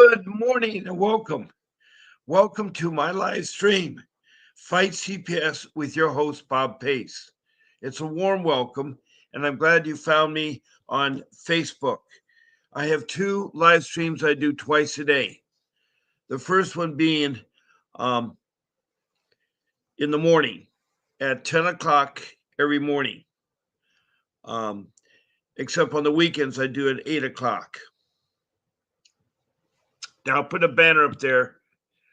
Good morning and welcome. Welcome to my live stream, Fight CPS with your host, Bob Pace. It's a warm welcome, and I'm glad you found me on Facebook. I have two live streams I do twice a day. The first one being um, in the morning at 10 o'clock every morning, um, except on the weekends, I do it at 8 o'clock. Now, I'll put a banner up there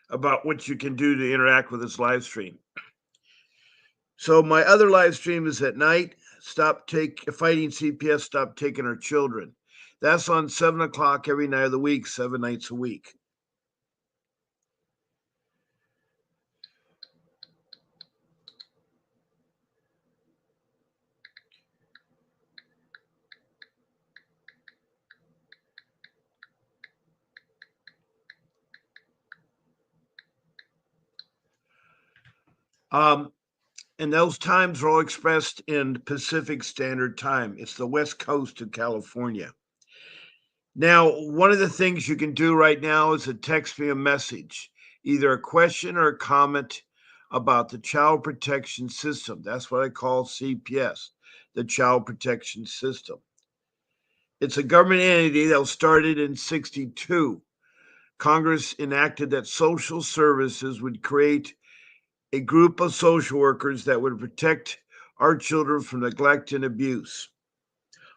about what you can do to interact with this live stream. So my other live stream is at night. Stop fighting CPS. Stop taking our children. That's on 7 o'clock every night of the week, 7 nights a week. Um, and those times are all expressed in Pacific Standard Time. It's the West Coast of California. Now, one of the things you can do right now is to text me a message, either a question or a comment about the Child Protection System. That's what I call CPS, the Child Protection System. It's a government entity that was started in 62. Congress enacted that social services would create a group of social workers that would protect our children from neglect and abuse.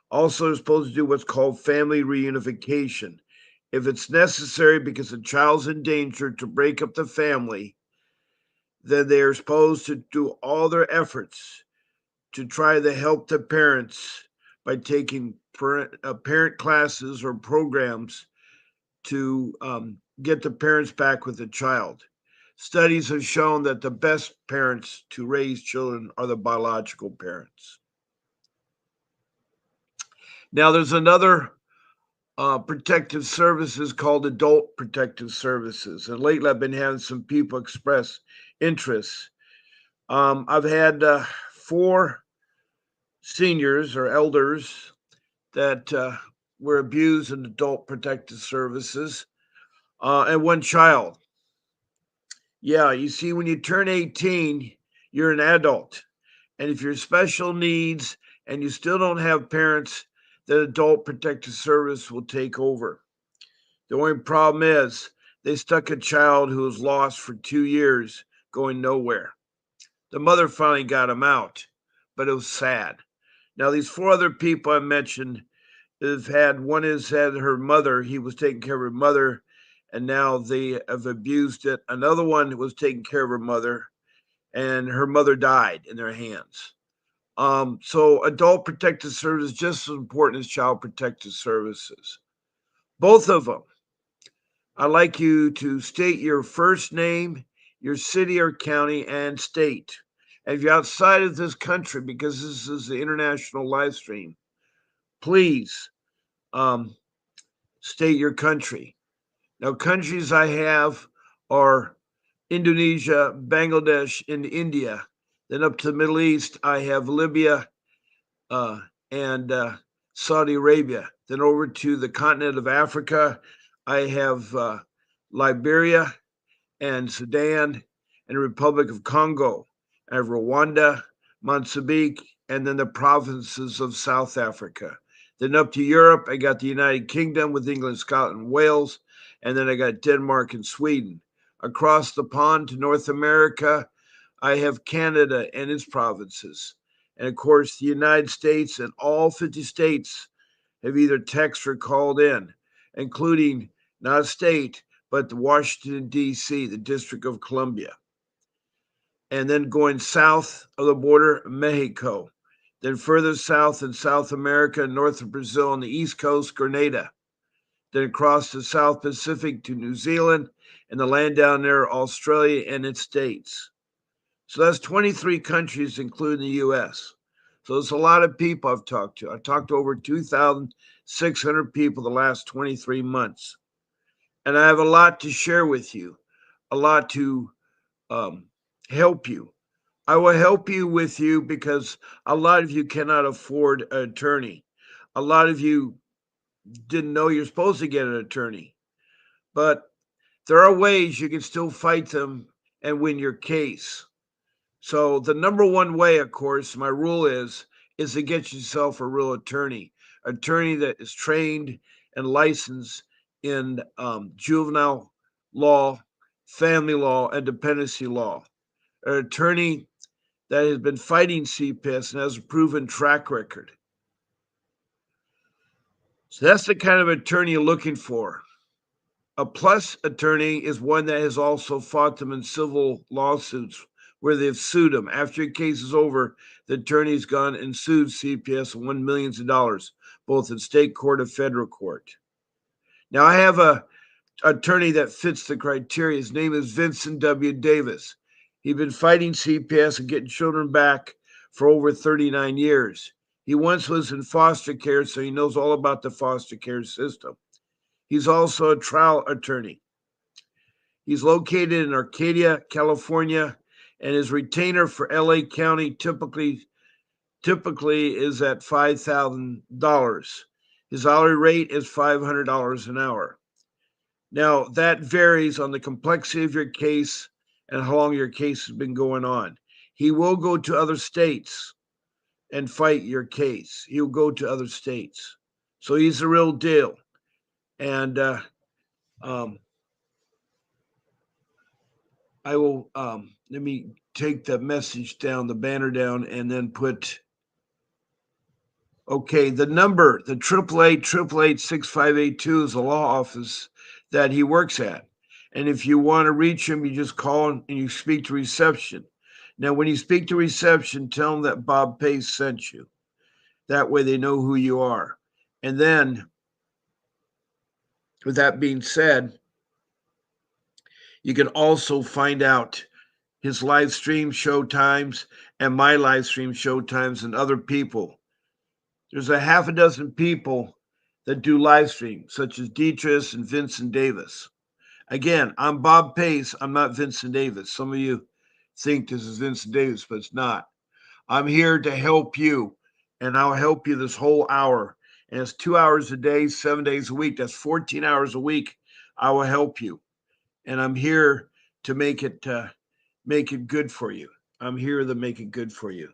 Also, they're supposed to do what's called family reunification. If it's necessary because a child's in danger to break up the family, then they are supposed to do all their efforts to try to help the parents by taking parent classes or programs to get the parents back with the child. Studies have shown that the best parents to raise children are the biological parents. Now, there's another protective services called adult protective services. And lately, I've been having some people express interest. I've had four seniors or elders that were abused in adult protective services, and one child. Yeah, you see, when you turn 18, you're an adult. And if you're special needs and you still don't have parents, the adult protective service will take over. The only problem is they stuck a child who was lost for 2 years going nowhere. The mother finally got him out, but it was sad. Now, these four other people I mentioned one has had her mother, he was taking care of her mother, and now they have abused it. Another one was taking care of her mother, and her mother died in their hands. So adult protective services is just as important as child protective services. Both of them. I'd like you to state your first name, your city or county, and state. And if you're outside of this country, because this is the international live stream, please state your country. Now, countries I have are Indonesia, Bangladesh, and India. Then up to the Middle East, I have Libya and Saudi Arabia. Then over to the continent of Africa, I have Liberia and Sudan and the Republic of Congo. I have Rwanda, Mozambique, and then the provinces of South Africa. Then up to Europe, I got the United Kingdom with England, Scotland, and Wales, and then I got Denmark and Sweden. Across the pond to North America, I have Canada and its provinces. And of course, the United States and all 50 states have either texted or called in, including not a state, but the Washington, D.C., the District of Columbia. And then going south of the border, Mexico. Then further south in South America, north of Brazil on the East Coast, Grenada. Then across the South Pacific to New Zealand, and the land down there, Australia and its states. So that's 23 countries, including the U.S. So it's a lot of people I've talked to. I've talked to over 2,600 people the last 23 months. And I have a lot to share with you, a lot to help you. I will help you with you because a lot of you cannot afford an attorney. A lot of you didn't know you're supposed to get an attorney. but there are ways you can still fight them and win your case. So the number one way, of course, my rule is to get yourself a real attorney that is trained and licensed in juvenile law, family law, and dependency law. An attorney that has been fighting CPS and has a proven track record. So that's the kind of attorney you're looking for. A plus attorney is one that has also fought them in civil lawsuits where they've sued them. After your case is over, the attorney's gone and sued CPS and won millions of dollars, both in state court and federal court. Now, I have a attorney that fits the criteria. His name is Vincent W. Davis. He's been fighting CPS and getting children back for over 39 years. He once was in foster care, so he knows all about the foster care system. He's also a trial attorney. He's located in Arcadia, California, and his retainer for LA County typically is at $5,000. His hourly rate is $500 an hour. Now, that varies on the complexity of your case and how long your case has been going on. He will go to other states and fight your case. He'll go to other states. So he's the real deal. And I will let me take the message down, the banner down, and then put okay, the number, the 888-888-6582 is the law office that he works at. And if you want to reach him, you just call and you speak to reception. Now, when you speak to reception, tell them that Bob Pace sent you. That way they know who you are. And then, with that being said, you can also find out his live stream show times and my live stream show times and other people. There's a half a dozen people that do live stream, such as Dietrich and Vincent Davis. Again, I'm Bob Pace. I'm not Vincent Davis. Some of you think this is Vincent Davis, but it's not. I'm here to help you, and I'll help you this whole hour. And it's 2 hours a day, 7 days a week. That's 14 hours a week. I will help you, and I'm here to make it good for you. I'm here to make it good for you.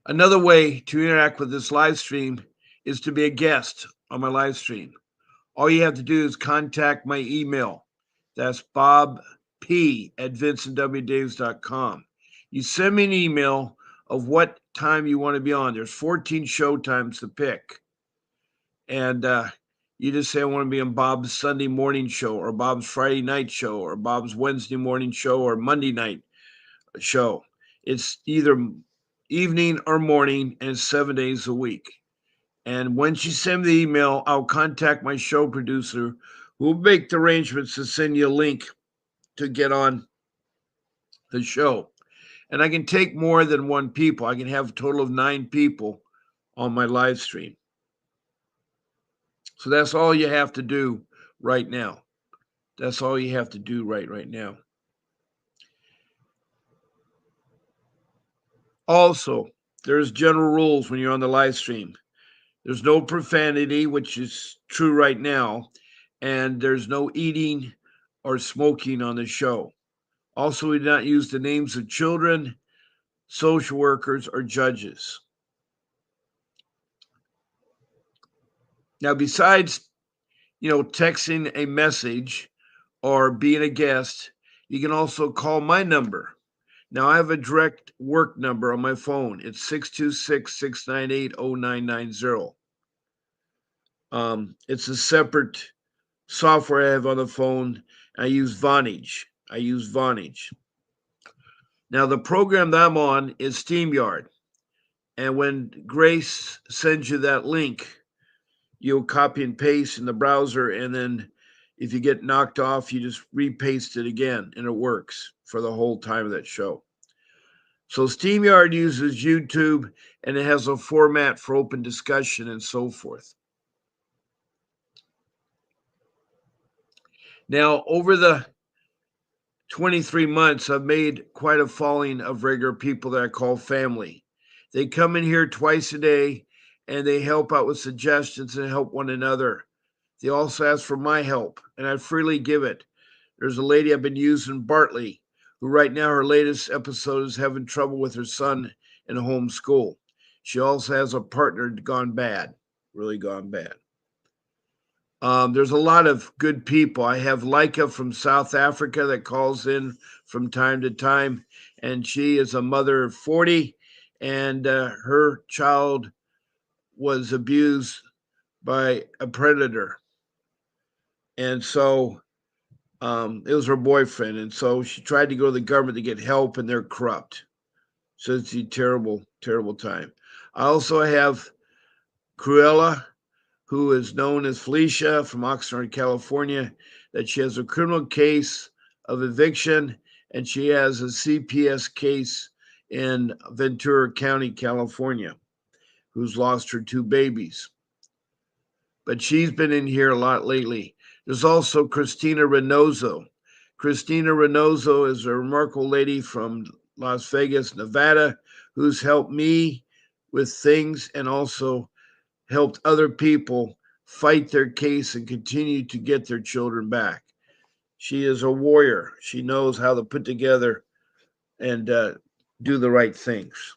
Another way to interact with this live stream is to be a guest on my live stream. All you have to do is contact my email. That's bobp@vincentwdavis.com. You send me an email of what time you want to be on. There's 14 show times to pick. And you just say, I want to be on Bob's Sunday morning show or Bob's Friday night show or Bob's Wednesday morning show or Monday night show. It's either evening or morning and 7 days a week. And once you send the email, I'll contact my show producer who will make the arrangements to send you a link to get on the show. And I can take more than one people. I can have a total of 9 people on my live stream. So that's all you have to do right now. That's all you have to do right now. Also, there's general rules when you're on the live stream. There's no profanity, which is true right now, and there's no eating or smoking on the show. Also, we do not use the names of children, social workers, or judges. Now, besides, texting a message or being a guest, you can also call my number. Now, I have a direct work number on my phone. It's 626-698-0990. It's a separate software I have on the phone. I use Vonage. Now, the program that I'm on is StreamYard. And when Grace sends you that link, you'll copy and paste in the browser. And then if you get knocked off, you just repaste it again. And it works for the whole time of that show. So StreamYard uses YouTube, and it has a format for open discussion and so forth. Now, over the 23 months, I've made quite a following of regular people that I call family. They come in here twice a day and they help out with suggestions and help one another. They also ask for my help, and I freely give it. There's a lady I've been using, Bartley, who right now her latest episode is having trouble with her son in a home school. She also has a partner gone bad, really gone bad. There's a lot of good people. I have Leica from South Africa that calls in from time to time, and she is a mother of 40, and her child was abused by a predator. And so it was her boyfriend. And so she tried to go to the government to get help, and they're corrupt. So it's a terrible, terrible time. I also have Cruella, who is known as Felicia from Oxnard, California, that she has a criminal case of eviction and she has a CPS case in Ventura County, California, who's lost her two babies. But she's been in here a lot lately. There's also Christina Reynoso. Christina Reynoso is a remarkable lady from Las Vegas, Nevada, who's helped me with things and also helped other people fight their case and continue to get their children back. She is a warrior. She knows how to put together and do the right things.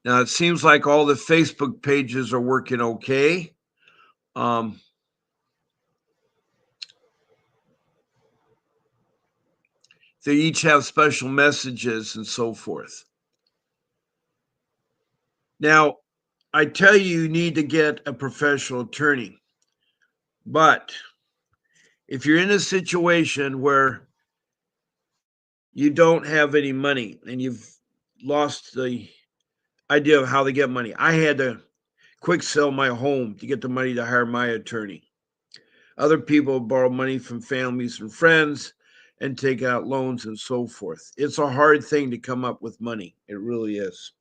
Now it seems like all the Facebook pages are working okay. Um, they each have special messages and so forth. Now, I tell you, you need to get a professional attorney. But if you're in a situation where you don't have any money and you've lost the idea of how to get money, I had to quick sell my home to get the money to hire my attorney. Other people borrow money from families and friends and take out loans and so forth. It's a hard thing to come up with money. It really is.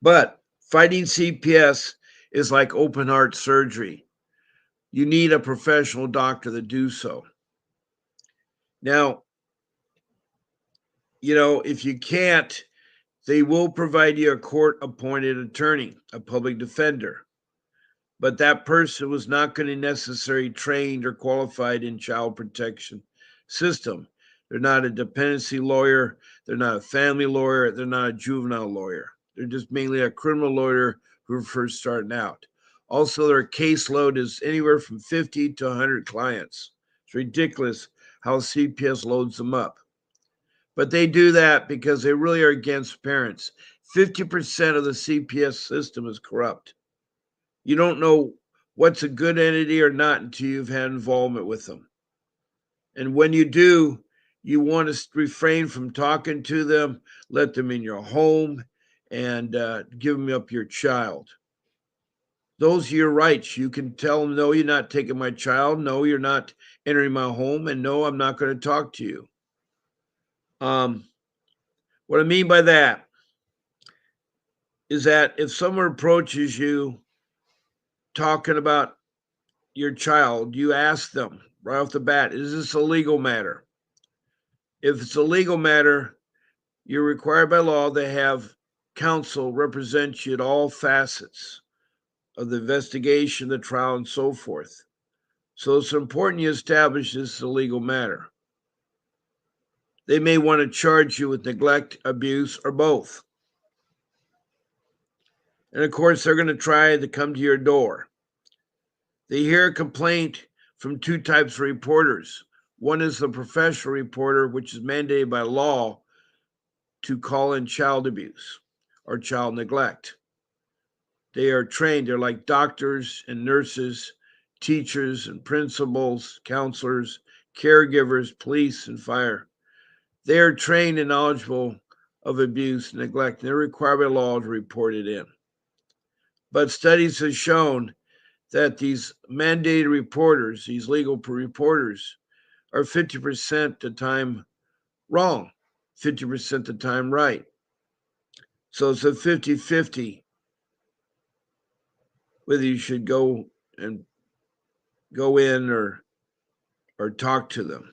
But fighting CPS is like open heart surgery. You need a professional doctor to do so. Now, if you can't, they will provide you a court appointed attorney, a public defender. But that person was not going to necessarily trained or qualified in child protection system. They're not a dependency lawyer. They're not a family lawyer. They're not a juvenile lawyer. They're just mainly a criminal lawyer who are first starting out. Also, their caseload is anywhere from 50 to 100 clients. It's ridiculous how CPS loads them up. But they do that because they really are against parents. 50% of the CPS system is corrupt. You don't know what's a good entity or not until you've had involvement with them. And when you do, you want to refrain from talking to them, let them in your home, and give them up your child. Those are your rights. You can tell them, no, you're not taking my child. No, you're not entering my home. And no, I'm not going to talk to you. What I mean by that is that if someone approaches you talking about your child, you ask them right off the bat, is this a legal matter? If it's a legal matter, you're required by law to have counsel represent you at all facets of the investigation, the trial, and so forth. So it's important you establish this is a legal matter. They may want to charge you with neglect, abuse, or both. And of course, they're going to try to come to your door. They hear a complaint from two types of reporters. One is the professional reporter, which is mandated by law to call in child abuse or child neglect. They are trained, they're like doctors and nurses, teachers and principals, counselors, caregivers, police, and fire. They are trained and knowledgeable of abuse, neglect, and they're required by law to report it in. But studies have shown that these mandated reporters, these legal reporters, are 50% the time wrong, 50% the time right. So it's a 50-50 whether you should go and go in or talk to them.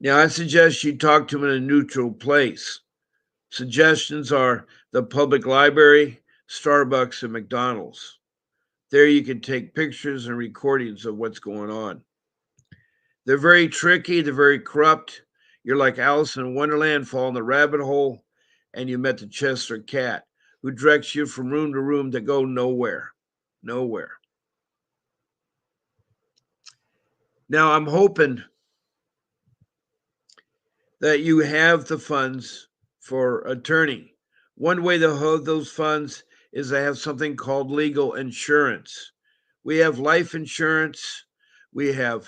Now, I suggest you talk to them in a neutral place. Suggestions are the public library, Starbucks, and McDonald's. There you can take pictures and recordings of what's going on. They're very tricky, they're very corrupt. You're like Alice in Wonderland, fall in the rabbit hole, and you met the Chester cat who directs you from room to room that go nowhere. Nowhere. Now, I'm hoping that you have the funds for attorney. One way to hold those funds is to have something called legal insurance. We have life insurance, we have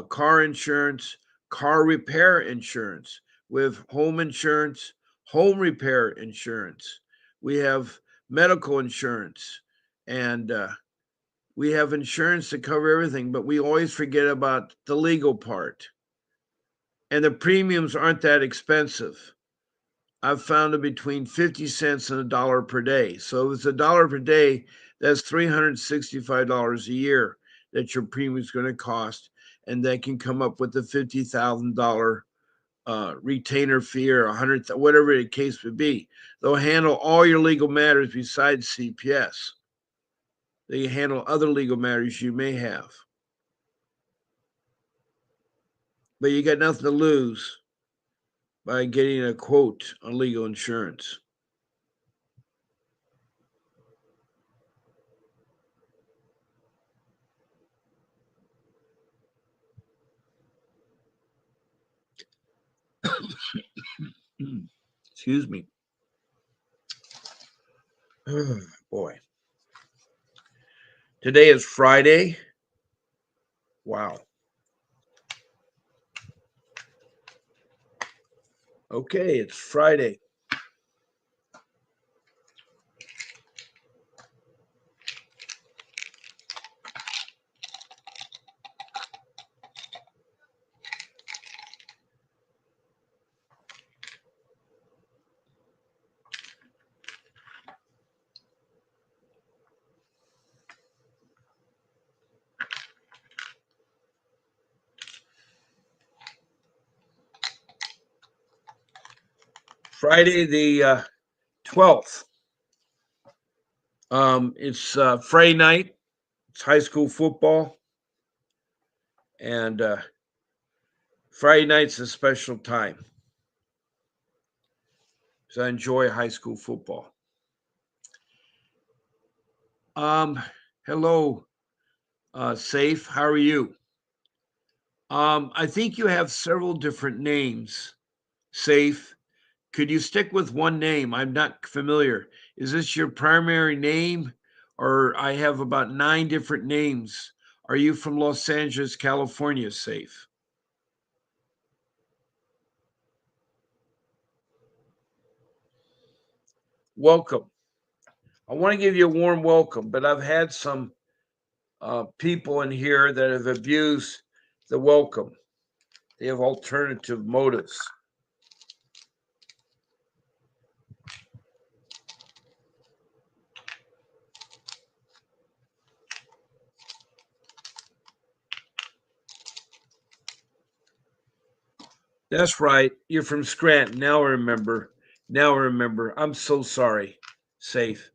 car insurance, car repair insurance, we have home insurance, home repair insurance, we have medical insurance, and we have insurance to cover everything, but we always forget about the legal part. And the premiums aren't that expensive. I've found it between 50 cents and $1 per day. So if it's $1 per day, that's $365 a year that your premium is going to cost. And they can come up with a $50,000 retainer fee or 100, whatever the case would be. They'll handle all your legal matters besides CPS. They handle other legal matters you may have. But you got nothing to lose by getting a quote on legal insurance. Excuse me. Boy. Today is Friday. Wow. Okay, it's Friday. Friday the 12th. It's Friday night. It's high school football. And Friday night's a special time. So I enjoy high school football. Hello, Safe. How are you? I think you have several different names. Safe. Could you stick with one name? I'm not familiar. Is this your primary name? Or I have about 9 different names. Are you from Los Angeles, California, Safe? Welcome. I want to give you a warm welcome, but I've had some people in here that have abused the welcome. They have alternative motives. That's right. You're from Scranton. Now I remember. Now I remember. I'm so sorry, Safe.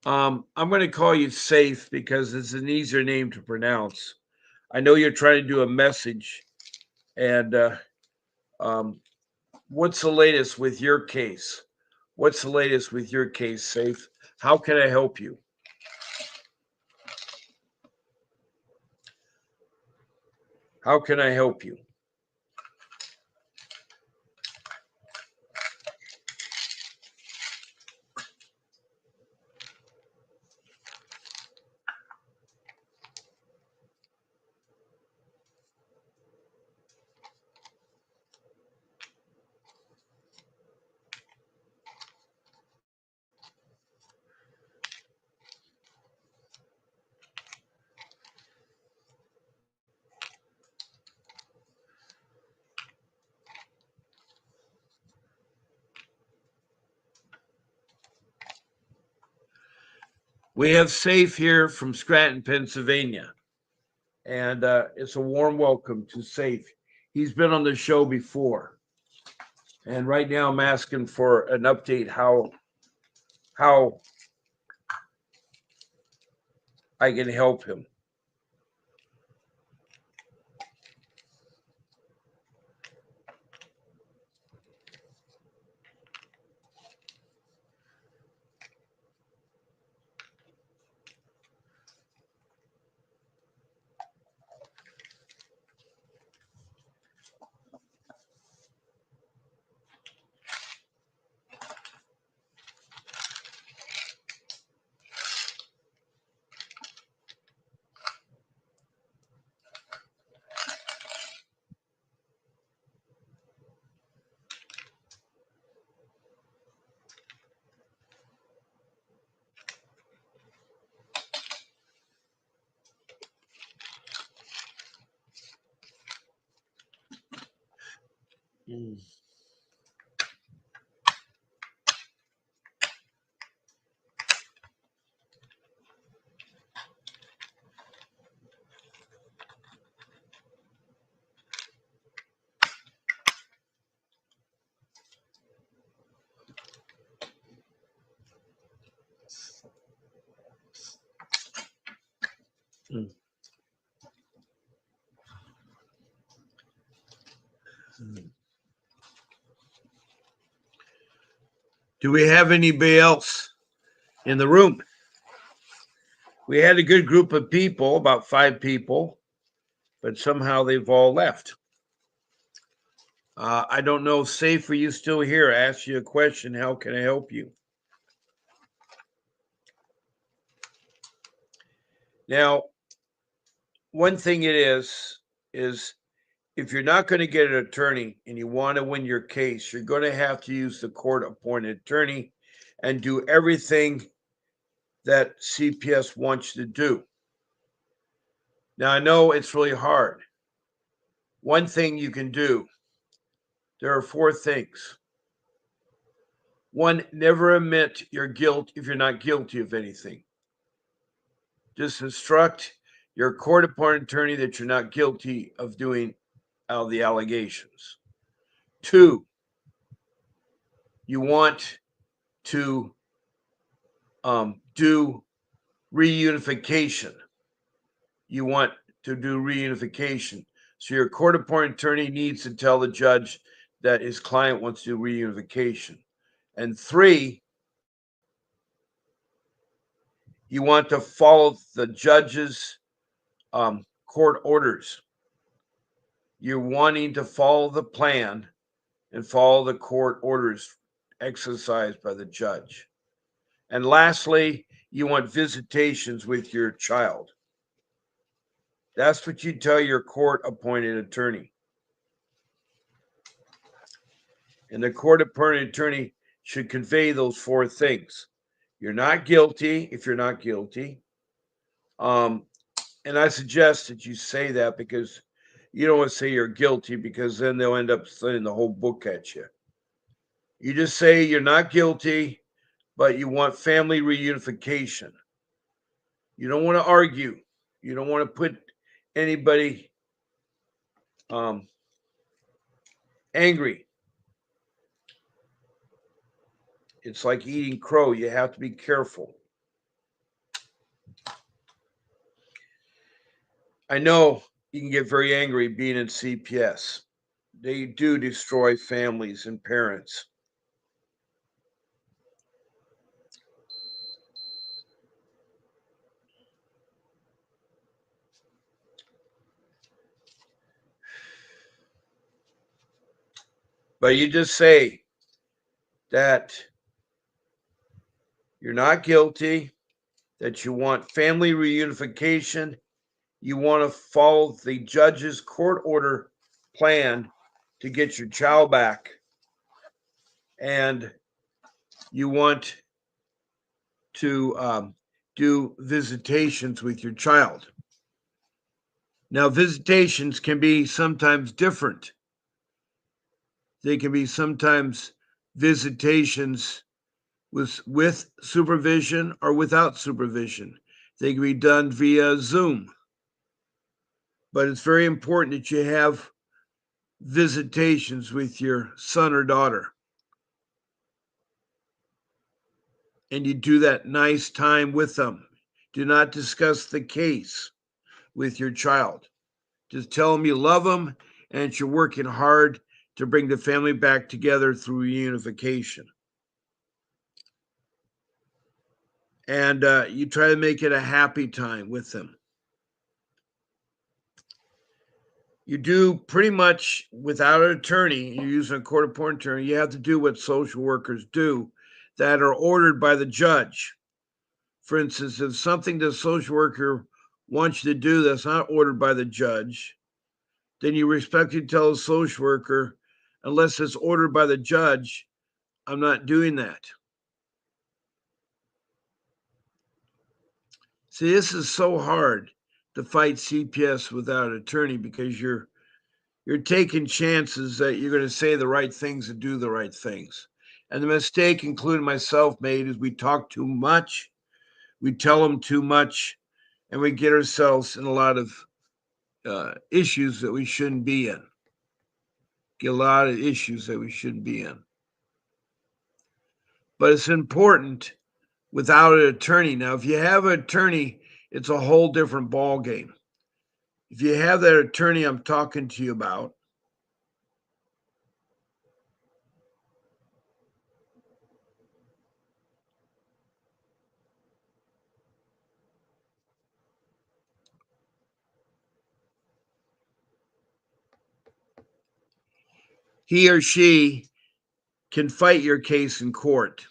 I'm going to call you Safe because it's an easier name to pronounce. I know you're trying to do a message, and um, what's the latest with your case? What's the latest with your case, Safe? How can I help you? How can I help you? We have Safe here from Scranton, Pennsylvania. And it's a warm welcome to Safe. He's been on the show before. And right now I'm asking for an update how I can help him. Mm. Mm. Do we have anybody else in the room? We had a good group of people, about 5 people, but somehow they've all left. I don't know, Safe, are you still here? I asked you a question. How can I help you? Now, one thing it is if you're not going to get an attorney and you want to win your case, you're going to have to use the court appointed attorney and do everything that CPS wants you to do. Now, I know it's really hard. One thing you can do, there are 4 things. One, never admit your guilt if you're not guilty of anything. Just instruct your court appointed attorney that you're not guilty of doing all the allegations. 2, you want to do reunification. You want to do reunification. So your court appointed attorney needs to tell the judge that his client wants to do reunification. And 3, you want to follow the judge's court orders. You're wanting to follow the plan and follow the court orders exercised by the judge. And lastly, you want visitations with your child. That's what you tell your court appointed attorney. And the court appointed attorney should convey those 4 things. You're not guilty if you're not guilty. And I suggest that you say that because you don't want to say you're guilty because then they'll end up sending the whole book at you. You just say you're not guilty, but you want family reunification. You don't want to argue. You don't want to put anybody angry. It's like eating crow. You have to be careful. I know you can get very angry being in CPS. They do destroy families and parents. But you just say that you're not guilty, that you want family reunification, you want to follow the judge's court order plan to get your child back, and you want to do visitations with your child. Now, visitations can be sometimes different. They can be sometimes visitations with supervision or without supervision. They can be done via Zoom. But it's very important that you have visitations with your son or daughter. And you do that nice time with them. Do not discuss the case with your child. Just tell them you love them and that you're working hard to bring the family back together through reunification. And you try to make it a happy time with them. You do pretty much without an attorney, you're using a court appointed attorney, you have to do what social workers do that are ordered by the judge. For instance, if something the social worker wants you to do that's not ordered by the judge, then you respectfully tell the social worker, unless it's ordered by the judge, I'm not doing that. See, this is so hard to fight CPS without an attorney because you're taking chances that you're going to say the right things and do the right things. And the mistake, including myself, made is we talk too much, we tell them too much, and we get ourselves in a lot of issues that we shouldn't be in. Get a lot of issues that we shouldn't be in. But it's important without an attorney. Now, if you have an attorney, it's a whole different ball game. If you have that attorney I'm talking to you about, he or she can fight your case in court.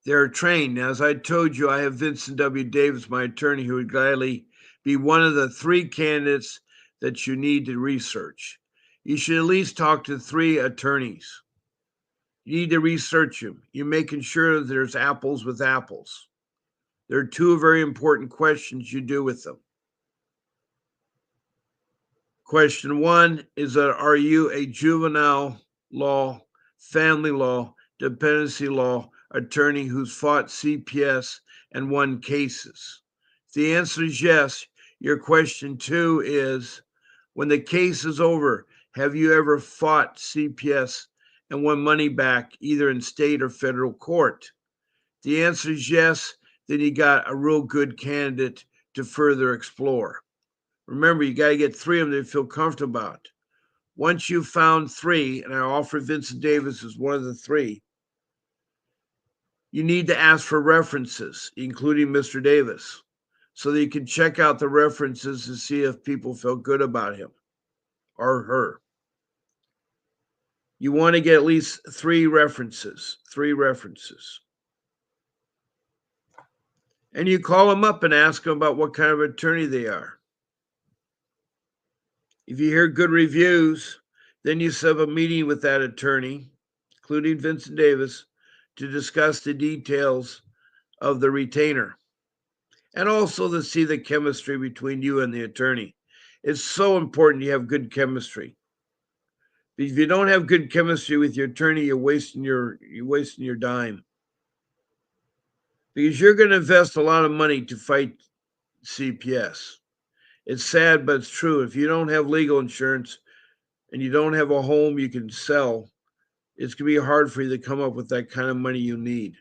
They're trained. Now, as I told you, I have Vincent W. Davis, my attorney, who would gladly be one of the 3 candidates that you need to research. You should at least talk to 3 attorneys. You need to research them. You're making sure there's apples with apples. There are 2 very important questions you do with them. Question 1 is that are you a juvenile law, family law, dependency law attorney who's fought CPS and won cases? If the answer is yes, your question 2 is when the case is over, have you ever fought CPS and won money back either in state or federal court? If the answer is yes, then you got a real good candidate to further explore. Remember, you got to get 3 of them that you feel comfortable about. Once you've found 3, and I offer Vincent Davis as one of the 3, you need to ask for references, including Mr. Davis, so that you can check out the references to see if people feel good about him or her. You want to get at least 3 references, 3 references. And you call them up and ask them about what kind of attorney they are. If you hear good reviews, then you set up a meeting with that attorney, including Vincent Davis, to discuss the details of the retainer and also to see the chemistry between you and the attorney. It's so important you have good chemistry. If you don't have good chemistry with your attorney, you're wasting your dime. Because you're going to invest a lot of money to fight CPS. It's sad, but it's true. If you don't have legal insurance and you don't have a home you can sell, it's going to be hard for you to come up with that kind of money you need.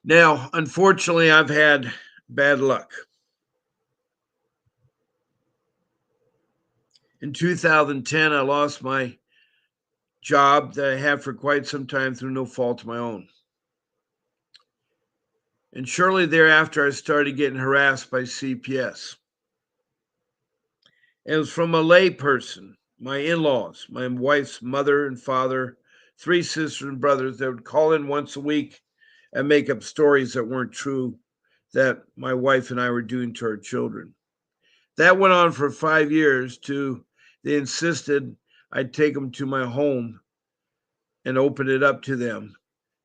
Now, unfortunately, I've had bad luck. In 2010, I lost my job that I had for quite some time through no fault of my own. And shortly thereafter, I started getting harassed by CPS. And it was from a lay person, my in laws, my wife's mother and father, 3 sisters and brothers that would call in once a week and make up stories that weren't true that my wife and I were doing to our children. That went on for 5 years to they insisted I'd take them to my home and open it up to them.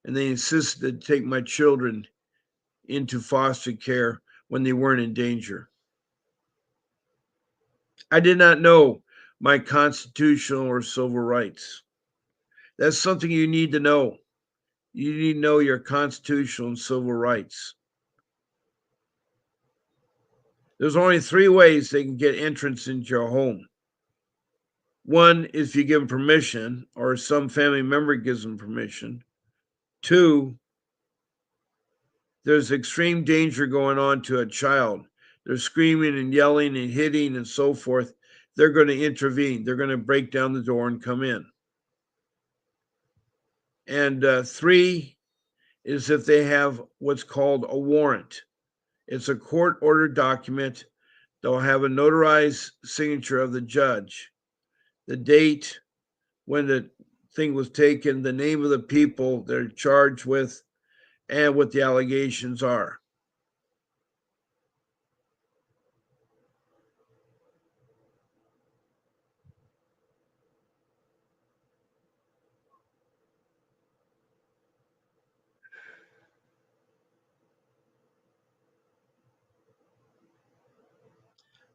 And they insisted to take my children into foster care when they weren't in danger. I did not know my constitutional or civil rights. That's something you need to know. You need to know your constitutional and civil rights. There's only three ways they can get entrance into your home. One is if you give them permission or some family member gives them permission. Two, there's extreme danger going on to a child. They're screaming and yelling and hitting and so forth. They're going to intervene. They're going to break down the door and come in. And three is if they have what's called a warrant. It's a court ordered document. They'll have a notarized signature of the judge, the date when the thing was taken, the name of the people they're charged with, and what the allegations are.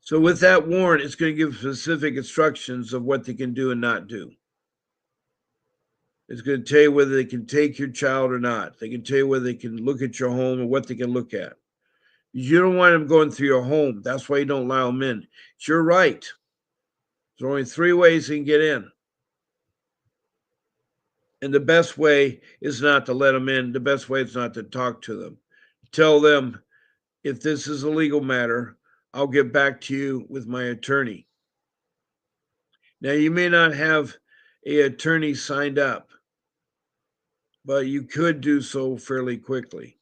So with that warrant, it's going to give specific instructions of what they can do and not do. It's going to tell you whether they can take your child or not. They can tell you whether they can look at your home and what they can look at. You don't want them going through your home. That's why you don't allow them in. It's your right. There's only three ways they can get in. And the best way is not to let them in. The best way is not to talk to them. Tell them, if this is a legal matter, I'll get back to you with my attorney. Now, you may not have an attorney signed up, but you could do so fairly quickly.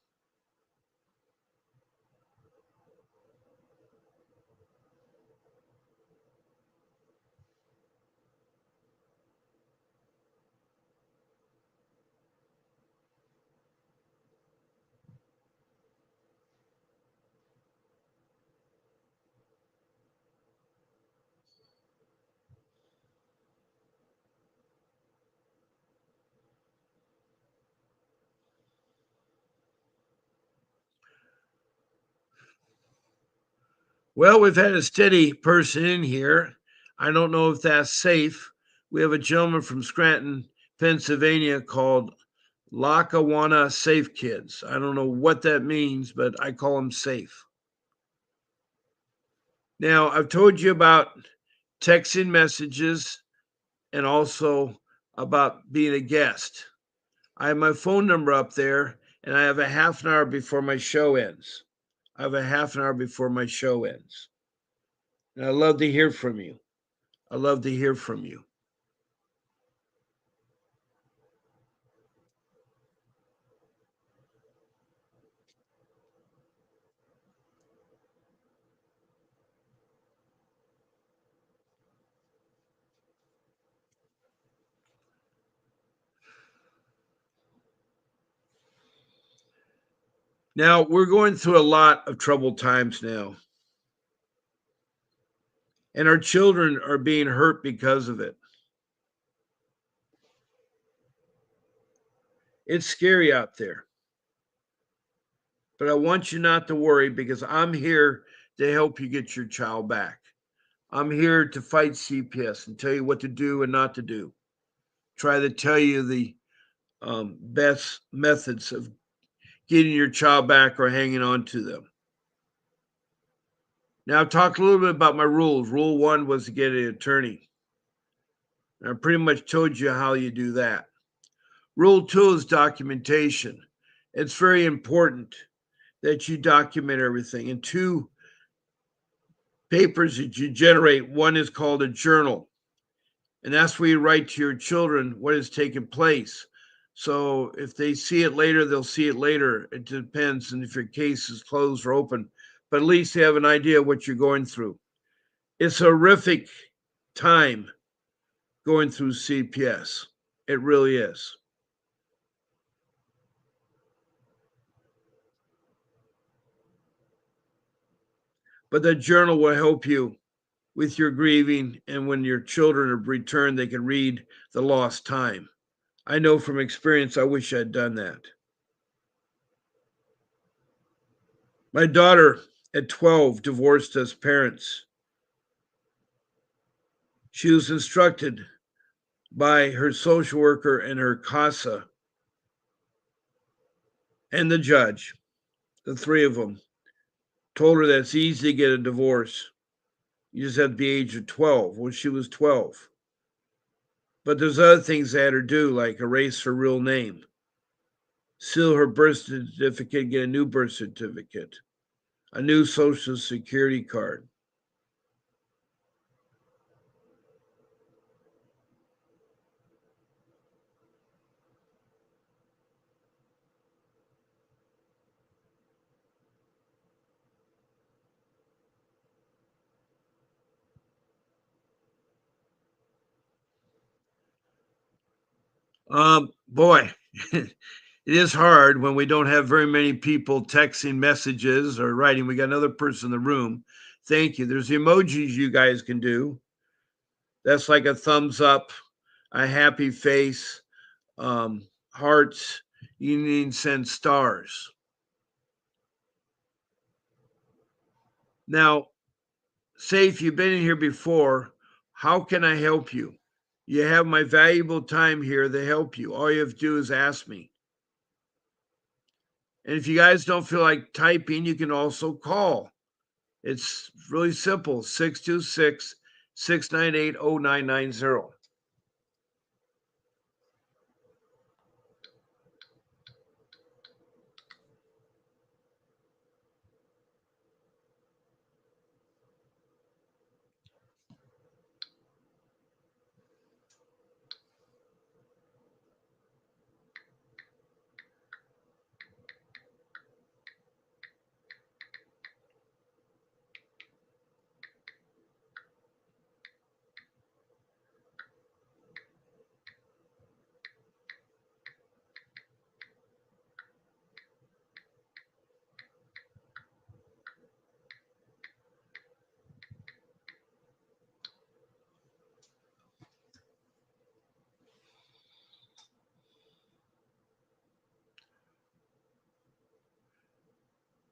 Well, we've had a steady person in here. I don't know if that's safe. We have a gentleman from Scranton, Pennsylvania called Lackawanna Safe Kids. I don't know what that means, but I call them safe. Now, I've told you about texting messages and also about being a guest. I have my phone number up there, and I have a half an hour before my show ends. I have a half an hour before my show ends. And I love to hear from you. I love to hear from you. Now, we're going through a lot of troubled times now, and our children are being hurt because of it. It's scary out there, but I want you not to worry because I'm here to help you get your child back. I'm here to fight CPS and tell you what to do and not to do. Try to tell you the best methods of getting your child back or hanging on to them. Now, I've talked a little bit about my rules. Rule one was to get an attorney. I pretty much told you how you do that. Rule two is documentation. It's very important that you document everything. And two papers that you generate, one is called a journal. And that's where you write to your children what has taken place. So if they see it later, they'll see it later. It depends on if your case is closed or open, but at least they have an idea of what you're going through. It's a horrific time going through CPS. It really is. But the journal will help you with your grieving, and when your children have returned, they can read the lost time. I know from experience, I wish I'd done that. My daughter at 12 divorced us parents. She was instructed by her social worker and her CASA and the judge, the three of them, told her that it's easy to get a divorce. You just have to be age of 12. Well, she was 12. But there's other things they had her do, like erase her real name, seal her birth certificate, get a new birth certificate, a new social security card. Boy, it is hard when we don't have very many people texting messages or writing. We got another person in the room. Thank you. There's emojis you guys can do. That's like a thumbs up, a happy face, hearts. You need to send stars. Now, say if you've been in here before, how can I help you? You have my valuable time here to help you. All you have to do is ask me. And if you guys don't feel like typing, you can also call. It's really simple 626 698 0990.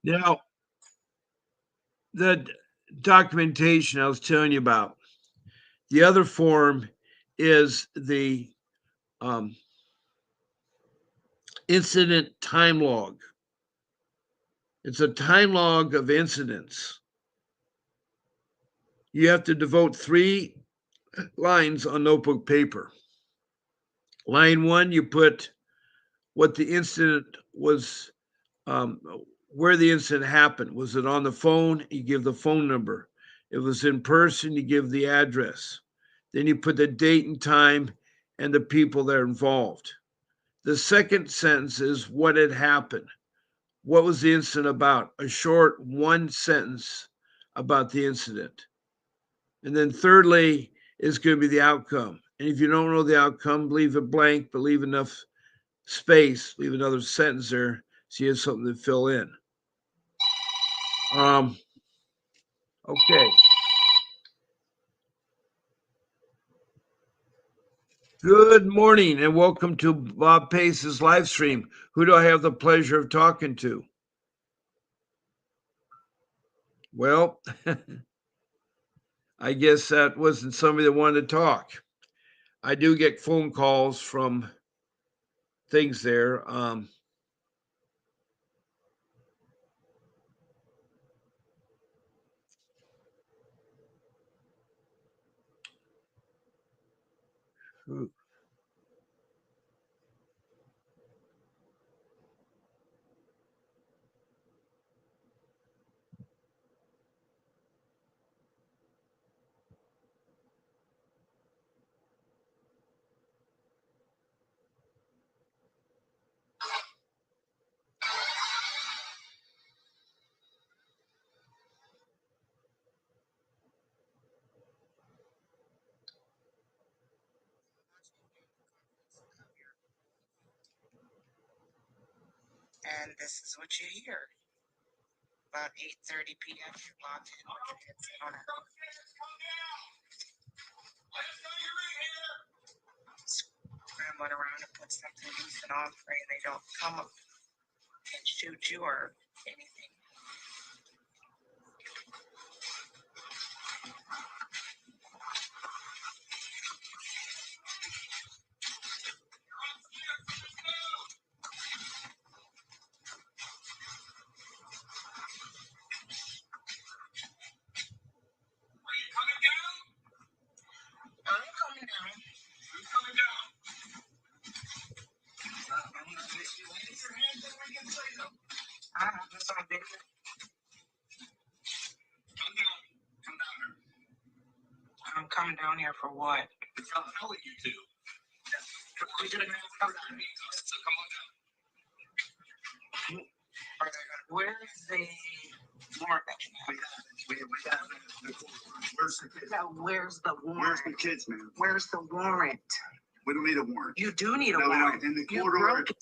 Now, the documentation I was telling you about, the other form is the um, incident time log. It's a time log of incidents. You have to devote 3 lines on notebook paper. Line 1, you put what the incident was, um, where the incident happened. Was it on the phone? You give the phone number. If it was in person, you give the address. Then you put the date and time and the people that are involved. The second sentence is what had happened. What was the incident about? A short 1 sentence about the incident. And then thirdly is going to be the outcome. And if you don't know the outcome, leave it blank, but leave enough space, leave another sentence there so you have something to fill in. Um, okay. Good morning and welcome to Bob Pace's live stream. Who do I have the pleasure of talking to? Well, I guess that wasn't somebody that wanted to talk. I do get phone calls from things there. And this is what you hear. About 8:30 p.m. You're logged in with your headset on. Scrambling around to put something decent on for you. They don't come up and shoot you or anything. Come down here. I'm coming down here for what? How are you two? We didn't have so come on down. Where's the warrant that you have? We got where's the kids? Yeah, where's the Where's warrant? the kids, man? Where's the warrant? We don't need a warrant. You do need a No, we warrant. don't. In the You court order. broke it.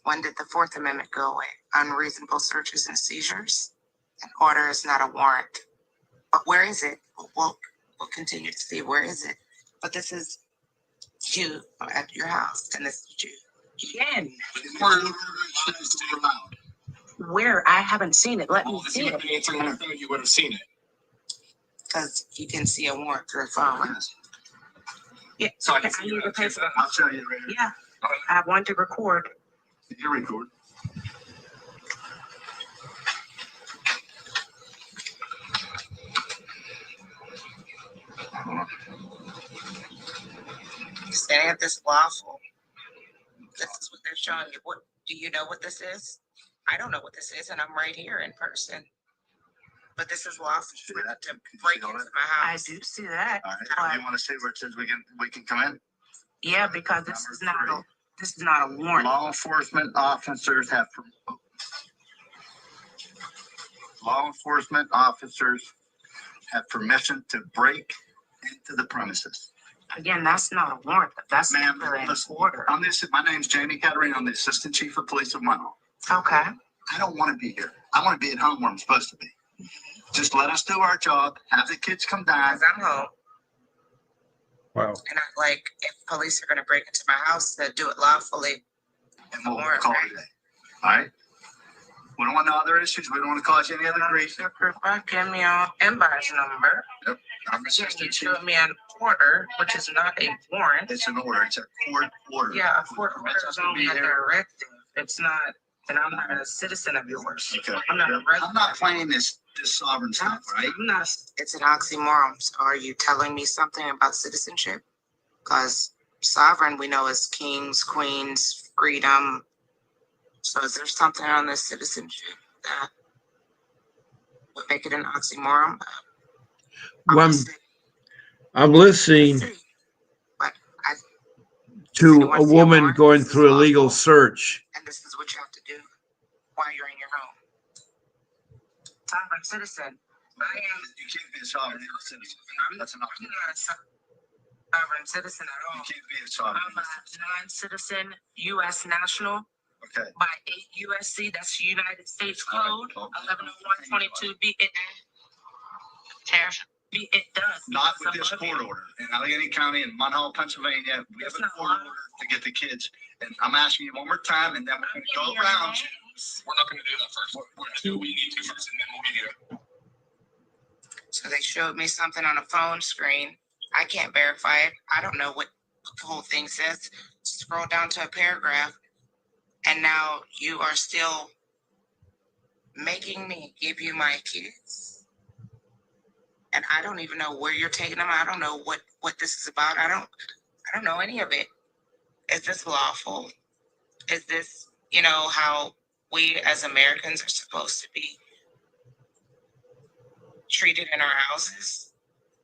When did the Fourth Amendment go away? Unreasonable searches and seizures? An order is not a warrant. But where is it? We'll continue to see where is it. But this is you at your house, and this is you. Again, In the court order, it says we're allowed. where? I haven't seen it. Let me Well, if see you it. had answered on the phone, you would have seen it. Because you can see a warrant through a phone. Yes. Yeah, So I okay, can see I need your to pay for I'll show you later. Yeah, I have one to record. You record. Standing at this waffle. This is what they're showing you. What do you know what this is? I don't know what this is, and I'm right here in person. But this is waffle See that? to Can you break see all into that? my house. I do see that. All right. But- You want to see where it says we can come in? Yeah, because this Number is not three. a this is not a warrant. Law enforcement officers have permission to break into the premises. Again, that's not a warrant. That's Ma'am, not an listen, order. my name's Jamie Caterina. I'm the Assistant Chief of Police of Monroe. Okay. I don't want to be here. I want to be at home where I'm supposed to be. Just let us do our job, have the kids come down. Because I'm home. Wow. And I like if police are gonna break into my house to do it lawfully. And we'll call it a day. All right? We don't want no other issues. We don't want to cause you any other grief. Give me your inbox number. I'm You Assistant Chief. showed me an order, which is not a warrant. It's an order. It's a court order. Yeah, a court order Permits us is to only be a here. directive. It's not, and I'm not a citizen of yours. Okay. I'm not a resident. I'm not playing this sovereign stuff, right? I'm not. It's an oxymoron. So are you telling me something about citizenship? Because sovereign we know is kings, queens, freedom. So is there something on this citizenship that would make it an oxymoron? I'm listening But I, to a woman going through a legal search. and this is what you have to do while you're in your home. Sovereign citizen. I am. You can't be a sovereign citizen. That's an I'm option. not a sovereign citizen at You all. can't be a sovereign I'm a citizen. non-citizen U.S. national Okay. by 8 USC. That's United States Code 110122B. It does. Not with because this I'm court living- order. In Allegheny County in Monroe, Pennsylvania, we have It's a not court law. order to get the kids. And I'm asking you one more time, and then we're I'm going to getting go your around you. names. We're not going to do that first. We're going to do what we need to first, and then we'll get you. So they showed me something on a phone screen. I can't verify it. I don't know what the whole thing says. Scroll down to a paragraph, and now you are still making me give you my kids. And I don't even know where you're taking them. I don't know what this is about. I don't know any of it. Is this lawful? Is this, how we as Americans are supposed to be treated in our houses?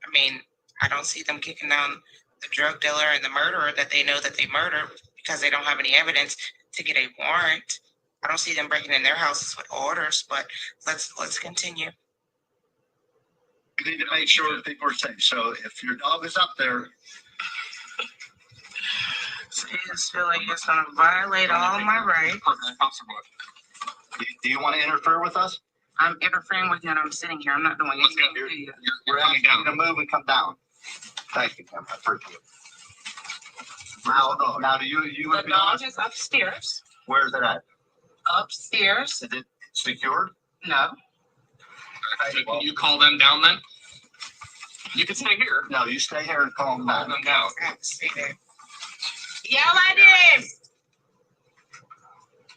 I mean, I don't see them kicking down the drug dealer and the murderer that they know that they murdered because they don't have any evidence to get a warrant. I don't see them breaking in their houses with orders, but let's continue. We need to make sure that people are safe. So if your dog is up there, I just feel like it's gonna violate all my rights. do you want to interfere with us? I'm interfering with you and I'm sitting here. I'm not doing anything to you. We're asking you to move and come down. Thank you, Kim. I appreciate it. Now, do you The would be dog honest? is upstairs. Where's it at? Upstairs? Is it secured? No. Well, You call them down then? You can stay here. no, you stay here and call them Call down. them down. I have to stay there. Yell at him!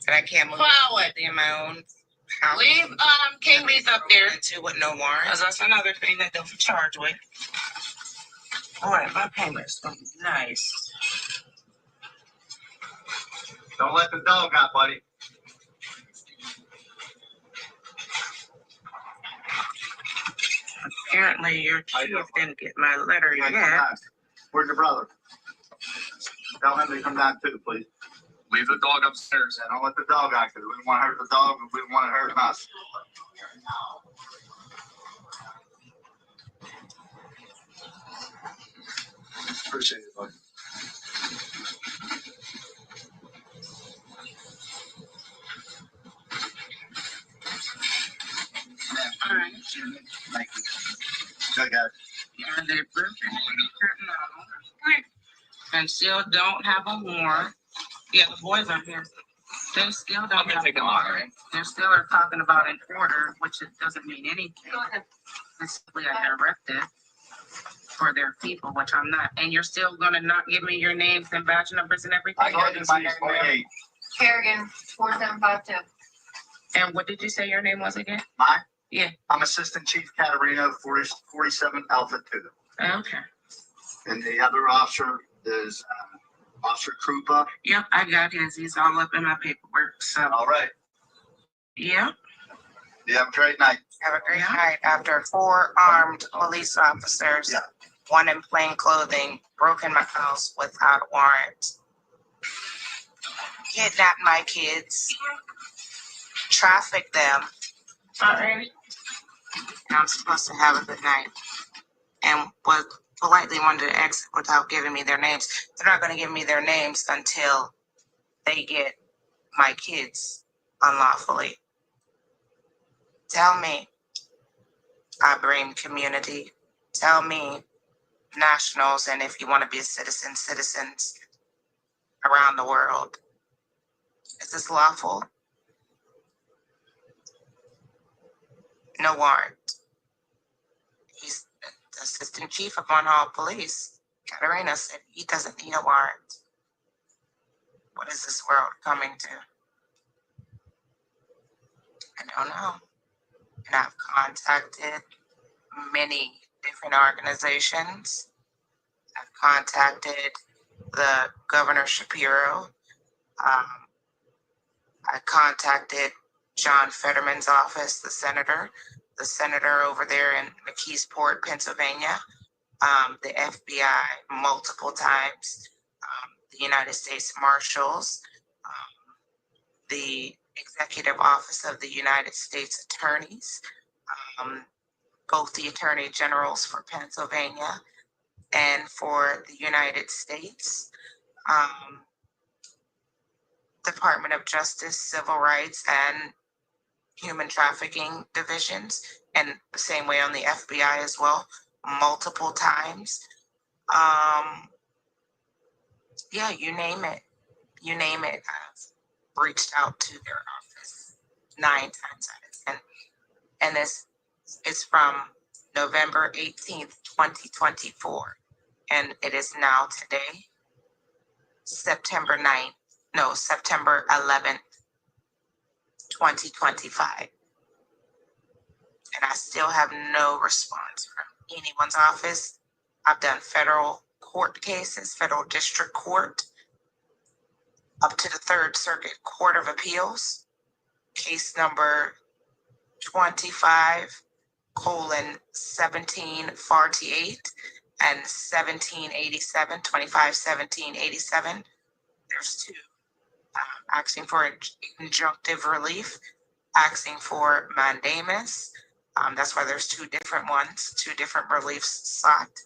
And I can't move Forward. in my own house. Leave King Lee's up there. Too with no warrant. That's another thing that they'll charge with. All right, my payment's gonna be nice. Don't let the dog out, buddy. Apparently your chief didn't get my letter Yeah, come yet. back. Where's your brother? Tell him to come down too, please. Leave the dog upstairs. And don't let the dog out, because we don't want to hurt the dog, and we don't want to hurt us. Appreciate it, buddy. All right. Thank you. Good, guys. And they broke and still don't have a warrant. Yeah, the boys are here. They still don't have a warrant. They still are talking about an order, which it doesn't mean anything. It's simply a directive for their people, which I'm not. And you're still gonna not give me your names and badge numbers and everything? I got you, minus 48. Kerrigan, 4752. And what did you say your name was again? Mine? Yeah. I'm Assistant Chief Caterina, 47 Alpha 2. Okay. And the other officer is Officer Krupa. Yep, I got his. He's all up in my paperwork. So, All right. yep. You have a great night. Have a great night. After 4 armed police officers, Yeah. 1 in plain clothing, broke in my house without a warrant, kidnapped my kids, trafficked them. Alright. And I'm supposed to have a good night. And was politely wanted to exit without giving me their names. They're not going to give me their names until they get my kids unlawfully. Tell me, Ibrahim community, tell me, nationals, and if you want to be a citizen, citizens around the world, is this lawful? No warrant. He's the assistant chief of One Hall Police. Katarina said he doesn't need a warrant. What is this world coming to? I don't know. And I've contacted many different organizations. I've contacted the Governor Shapiro. I contacted John Fetterman's office, the senator over there in McKeesport, Pennsylvania, the FBI multiple times, the United States Marshals, the Executive Office of the United States Attorneys, both the Attorney Generals for Pennsylvania and for the United States, Department of Justice, Civil Rights, and Human Trafficking Divisions, and the same way on the FBI as well, multiple times. Yeah, you name it. You name it. I've reached out to their office 9 times out of 10. And this is from November 18th, 2024. And it is now today, September 11th, 2025. And I still have no response from anyone's office. I've done federal court cases, federal district court, up to the Third Circuit Court of Appeals, case number 25:1748 and 1787, 25:1787. There's 2. Asking for injunctive relief, asking for mandamus. That's why there's 2 different ones, 2 different reliefs sought.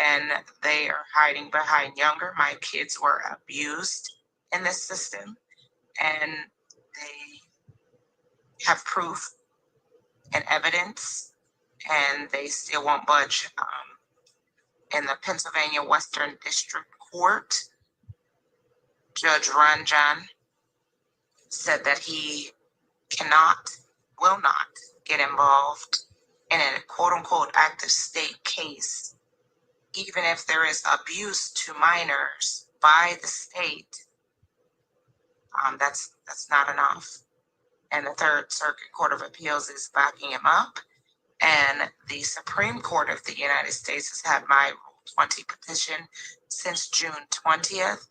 And they are hiding behind younger. My kids were abused in this system, and they have proof and evidence, and they still won't budge. In the Pennsylvania Western District Court, Judge Ranjan said that he will not get involved in a quote-unquote active state case, even if there is abuse to minors by the state. That's not enough. And the Third Circuit Court of Appeals is backing him up. And the Supreme Court of the United States has had my Rule 20 petition since June 20th,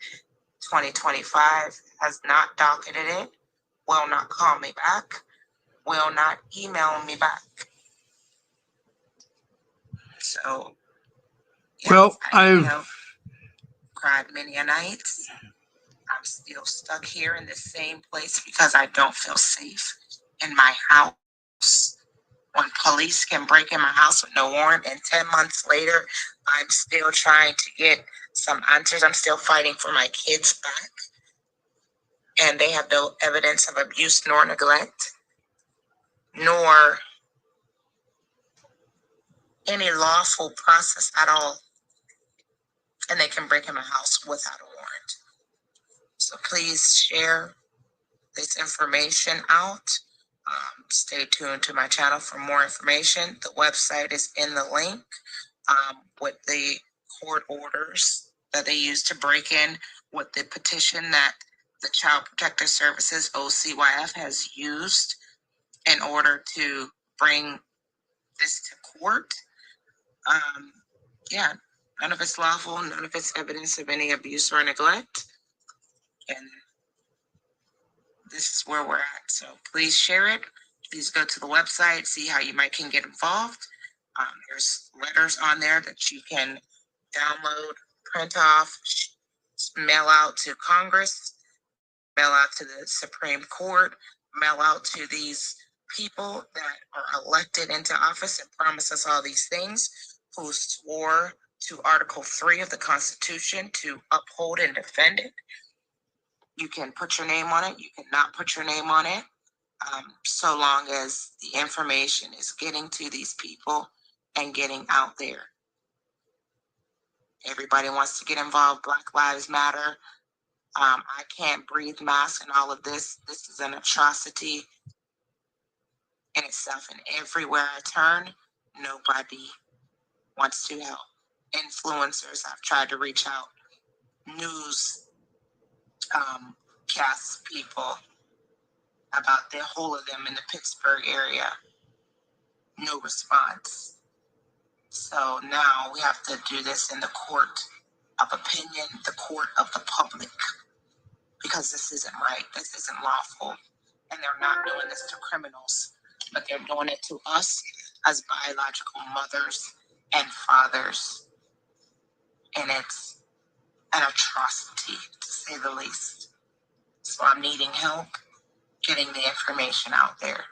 2025, has not docketed it, will not call me back, will not email me back. So, yeah, Well, you I've know, cried many a nights. I'm still stuck here in the same place because I don't feel safe in my house. When police can break in my house with no warrant, and 10 months later, I'm still trying to get some answers. I'm still fighting for my kids back, and they have no evidence of abuse nor neglect, nor any lawful process at all. And they can break in my house without a warrant. So please share this information out. Stay tuned to my channel for more information. The website is in the link with the court orders that they use to break in, with the petition that the Child Protective Services, OCYF, has used in order to bring this to court. Yeah, none of it's lawful, none of it's evidence of any abuse or neglect. And this is where we're at. So please share it. Please go to the website, see how you can get involved. There's letters on there that you can download, print off, mail out to Congress, mail out to the Supreme Court, mail out to these people that are elected into office and promise us all these things, who swore to Article 3 of the Constitution to uphold and defend it. You can put your name on it, you cannot put your name on it, so long as the information is getting to these people and getting out there. Everybody wants to get involved. Black Lives Matter. I can't breathe mask and all of this. This is an atrocity in itself. And everywhere I turn, nobody wants to help. Influencers, I've tried to reach out. News cast people, about the whole of them in the Pittsburgh area. No response. So now we have to do this in the court of opinion, the court of the public, because this isn't right. This isn't lawful. And they're not doing this to criminals, but they're doing it to us as biological mothers and fathers. And it's an atrocity, to say the least. So I'm needing help getting the information out there,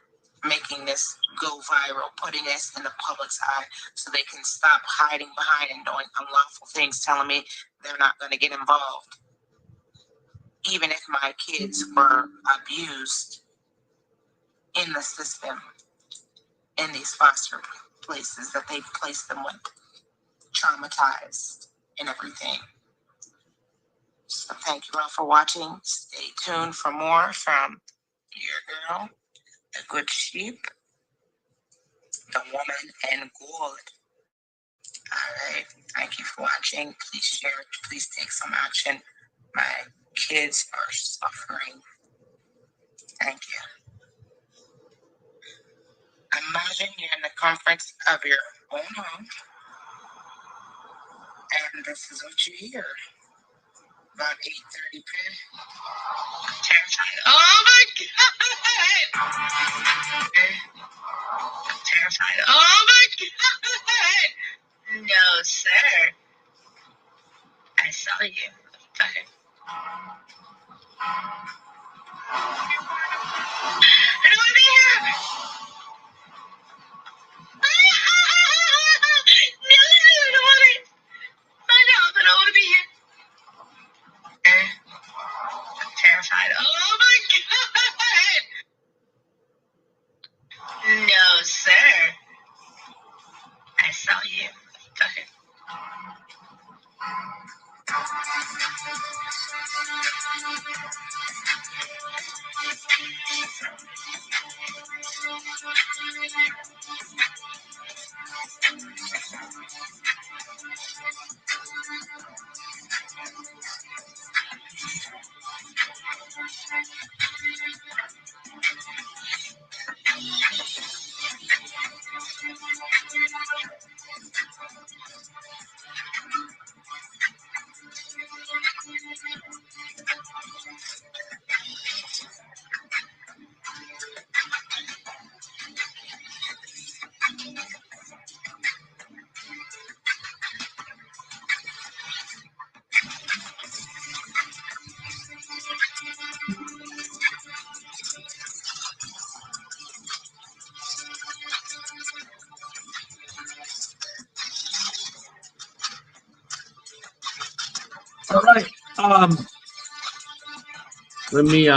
making this go viral, putting this in the public's eye so they can stop hiding behind and doing unlawful things, telling me they're not going to get involved. Even if my kids were abused in the system, in these foster places that they've placed them with, traumatized and everything. So thank you all for watching. Stay tuned for more from your girl, the good sheep, the woman in gold. All right. Thank you for watching. Please share it. Please take some action. My kids are suffering. Thank you. Imagine you're in the comforts of your own home, and this is what you hear. About 8:30 p.m. Terrified. Oh my God! Terrified. Oh my God! No, sir. I saw you. Okay. I don't want to be here. No, I don't want to. I know, but I don't want to be here. I'm terrified. Oh my God! No, sir. I saw you. Okay. Let me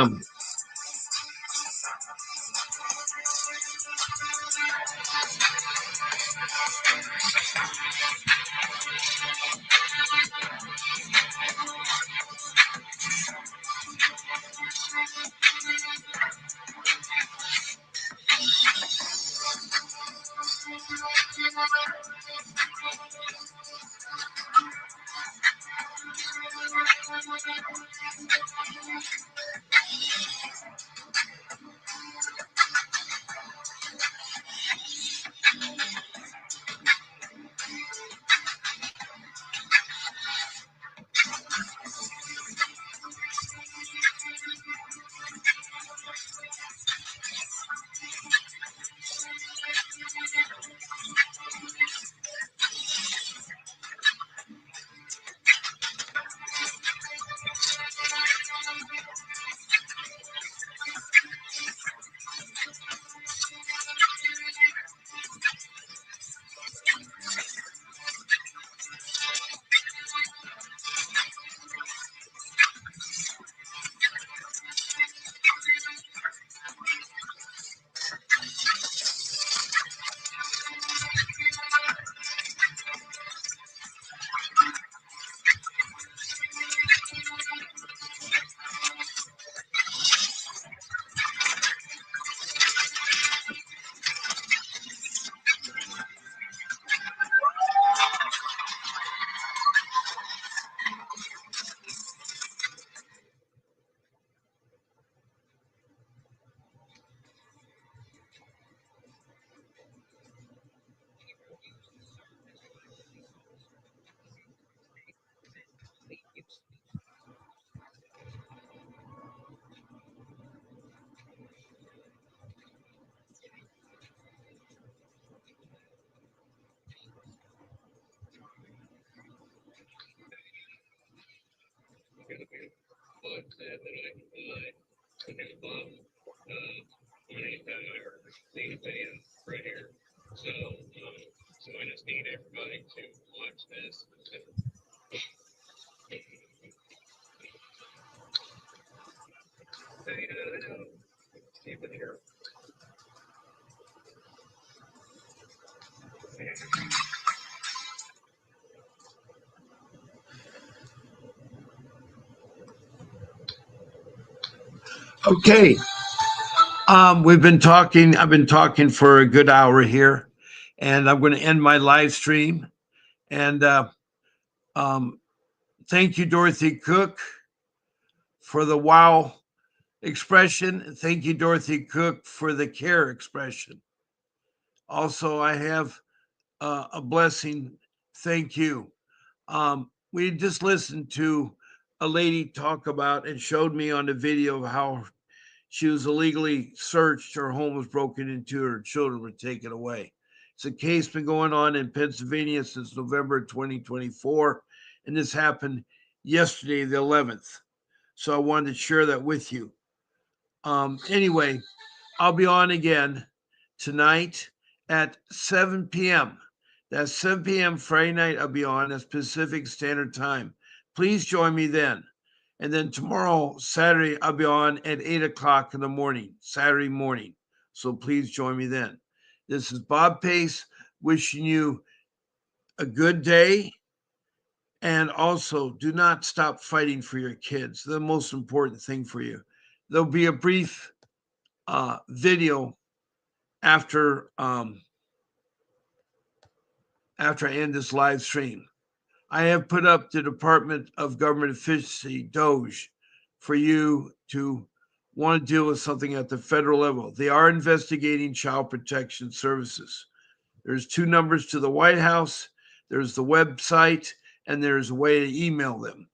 right here. So I just need everybody to watch this. Keep it here. Okay. We've been talking. I've been talking for a good hour here, and I'm going to end my live stream. And thank you, Dorothy Cook, for the wow expression. Thank you, Dorothy Cook, for the care expression. Also, I have a blessing. Thank you. We just listened to a lady talk about and showed me on the video of how she was illegally searched, her home was broken into, her children were taken away. It's a case been going on in Pennsylvania since November 2024, and this happened yesterday, the 11th. So I wanted to share that with you. Anyway, I'll be on again tonight at 7 p.m. That's 7 p.m. Friday night. I'll be on at Pacific Standard Time. Please join me then. And then tomorrow, Saturday, I'll be on at 8 o'clock in the morning, Saturday morning. So please join me then. This is Bob Pace wishing you a good day. And also, do not stop fighting for your kids. The most important thing for you. There'll be a brief video after I end this live stream. I have put up the Department of Government Efficiency, DOGE, for you to want to deal with something at the federal level. They are investigating child protection services. There's 2 numbers to the White House. There's the website, and there's a way to email them.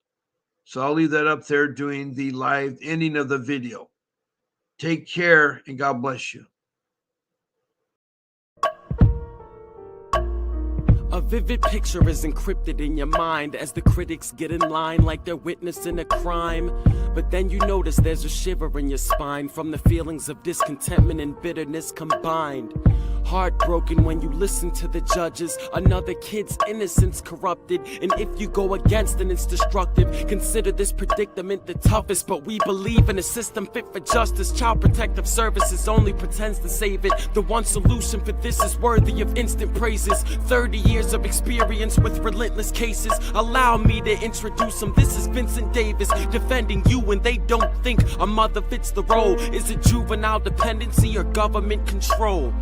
So I'll leave that up there doing the live ending of the video. Take care, and God bless you. A vivid picture is encrypted in your mind as the critics get in line like they're witnessing a crime. But then you notice there's a shiver in your spine from the feelings of discontentment and bitterness combined. Heartbroken when you listen to the judges. Another kid's innocence corrupted, and if you go against it, it's destructive. Consider this predicament the toughest, but we believe in a system fit for justice. Child Protective Services only pretends to save it. The one solution for this is worthy of instant praises. 30 years of experience with relentless cases. Allow me to introduce them. This is Vincent Davis, defending you when they don't think a mother fits the role. Is it juvenile dependency or government control?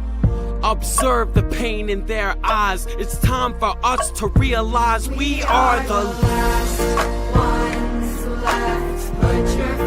Observe the pain in their eyes. It's time for us to realize we are the last ones left. Put your